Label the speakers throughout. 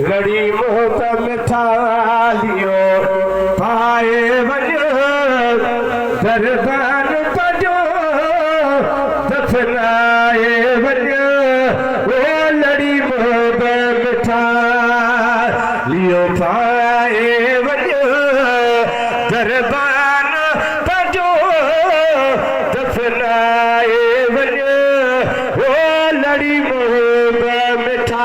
Speaker 1: लड़ी मोहब्बत मिठा लियो पाए वञो दरबान पजो दफनाए वञो ओ लड़ी मोहब्बत मिठा लियो पाए वञो दरबान पजो दफनाए वञो ओ लड़ी मोहब्बत मिठा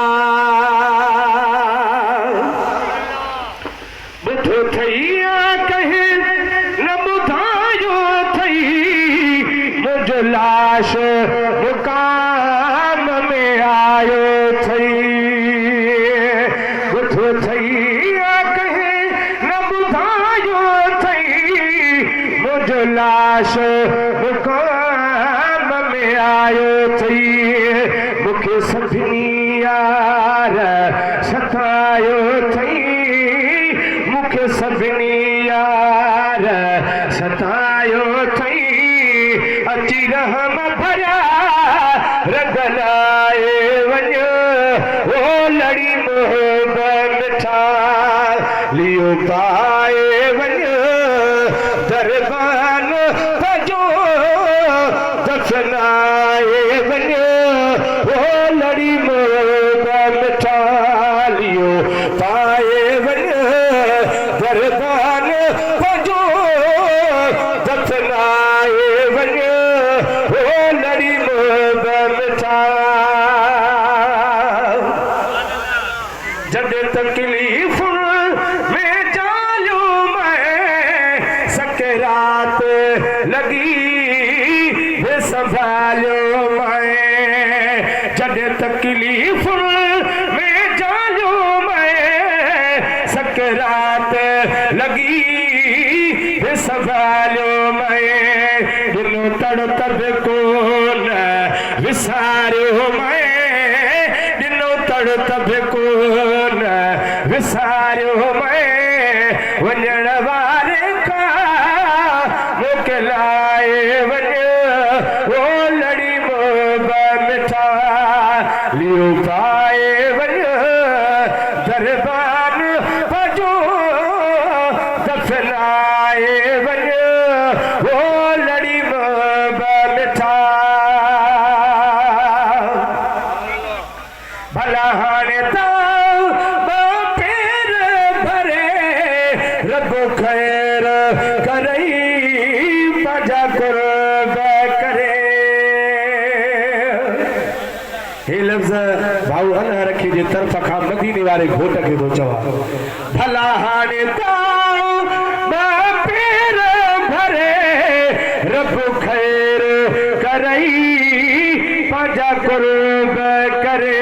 Speaker 1: लाश मुकाम में आयो थई बुधो थई कहे न बुधायो थई मुझो लाश मुकाम में आयो थई मुखे सभिनी यार सतायो थई मुखे सभिनी यार सतायो थई अची रहम भरिया रंग लाए वञो ओ लड़ी मोहब्बत मिठा लियो पाए वञो दरबान पजो दफनाए वञो ओ लड़ी मोहब्बत मिठा लियो पाए वञो दरबान पजो दफनाए वञो लड़ी मोहब्बत मिठा जब तकलीफ में जालू मैं सकरात लगी वे संभालो मैं जब तकलीफ में जालू मैं सकरात लगी वे संभालो मैं दिनों तड़प को विसारो मैं दिनों तड़प को विसारो मैं वञण वारे का मोकिलाए वञो ओ लड़ी मोहब्बत मिठा लियो पाए वञो दरबान पजो दफनाए वञो ओ लड़ी मोहब्बत मिठा भला हाणे पेर भरे रब खैर करई पंहिंजा कुर्ब करे हे लफ़्ज़ भाऊ अन रखी जे तरफ़ खां मदीने वारे घोट खे थो चवां भला हाणे पेर भरे रब खैर करई पंहिंजा कुर्ब करे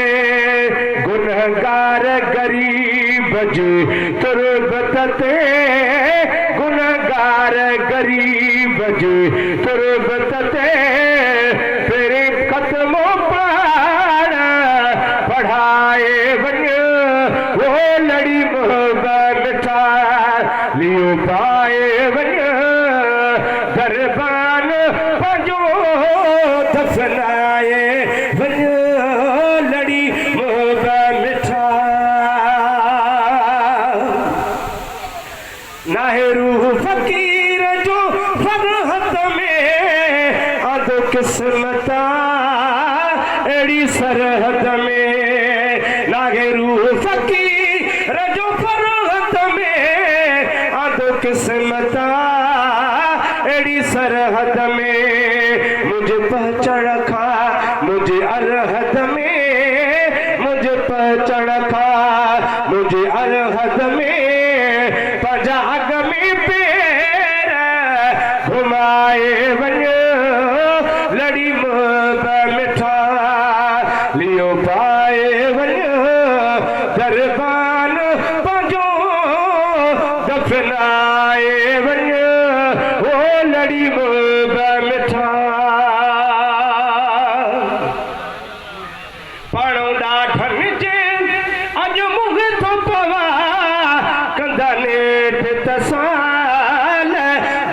Speaker 1: गुनहगार गरीब जे तुरबत ते गुनहगार गरीब जे तुरबत ते तेरे कदमों पाण पढ़ाए वञो वो लड़ी मोहब्बत मिठा लियो पाए वञो दरबान पजो दफनाए वञो लड़ी मोहब्बत मिठा नाहे रूह फकीर जो फरहत में अधो किस्मत अड़ी सरहद में नाहे रूह फकीर जो फरहत में अधो किस्मत अड़ी सरहद में मुझे पहचान खा मुझे अरहद में मुझे पहचान खा मुझे अरहद में पंहिंजा अग में पेर घुमाए वञो लड़ी मोहब्बत मिठा लियो पाए वञो दरबान पंहिंजो दफनाए वञो ओ लड़ी मोहब्बत मिठा पाणो ॾाढनि जे अॼु मुंहुं थो पवा कंदा नेठ तसाल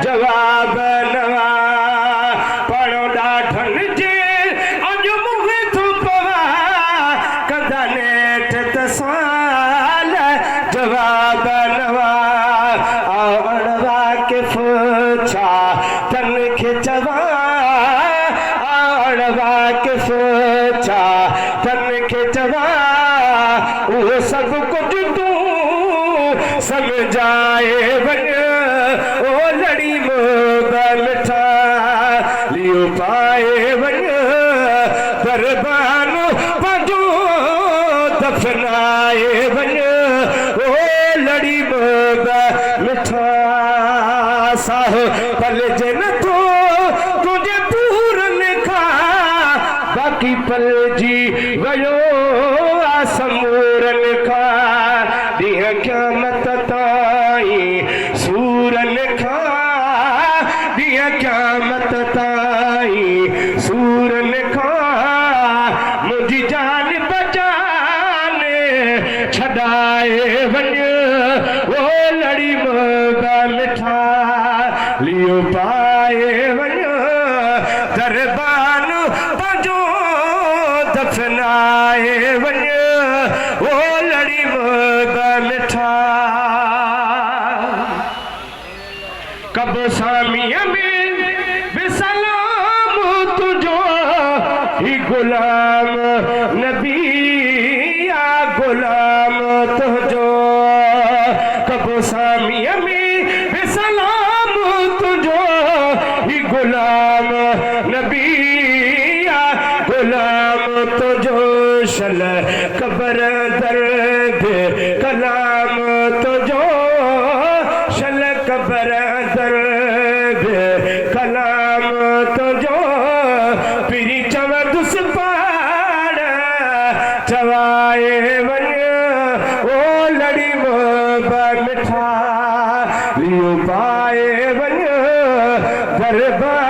Speaker 1: जवाब नवा पाणो ॾाढनि जे अॼु मुंहुं थो पवा साल जवाब नवा आवण वाकिफ छा तन खे चवा आवण वाकिफ छा तन खे चवा उहो सभु कुझु तूं समझाए वञ ओ लड़ी मोग मिठा लियो पाए वञ दरबान पंहिंजो दफनाए वञ ओ लड़ी मोग मिठा साह पलजे नथो तुंहिंजे पूरनि खां बाक़ी पलजी वियो आहे समूरनि खां ॾींहं क़यामत ताईं सूरनि खां ॾींहं क़यामत ताईं सूरनि खां मुंहिंजी जान बचान छॾाए वञ ओ लड़ी मोगा मिठा लियो पाए वञ दरबान पंहिंजो दफनाए वञ ओ लड़ी मोगा मिठा कब सामीअ में बिसलाम तुझो ही गुलाम नबी या गुलाम तुझो कब सामीअ में बिसलाम तुझो ही गुलाम नबी या गुलाम तुझो शल कबर दर्द कलाम तुझो शल कबर दर्द कलाम तुझो पिरी चवंदुस पाड़ चवाए वञ ओ लड़ी मोगा मिठा लियो पाए वञ दरबार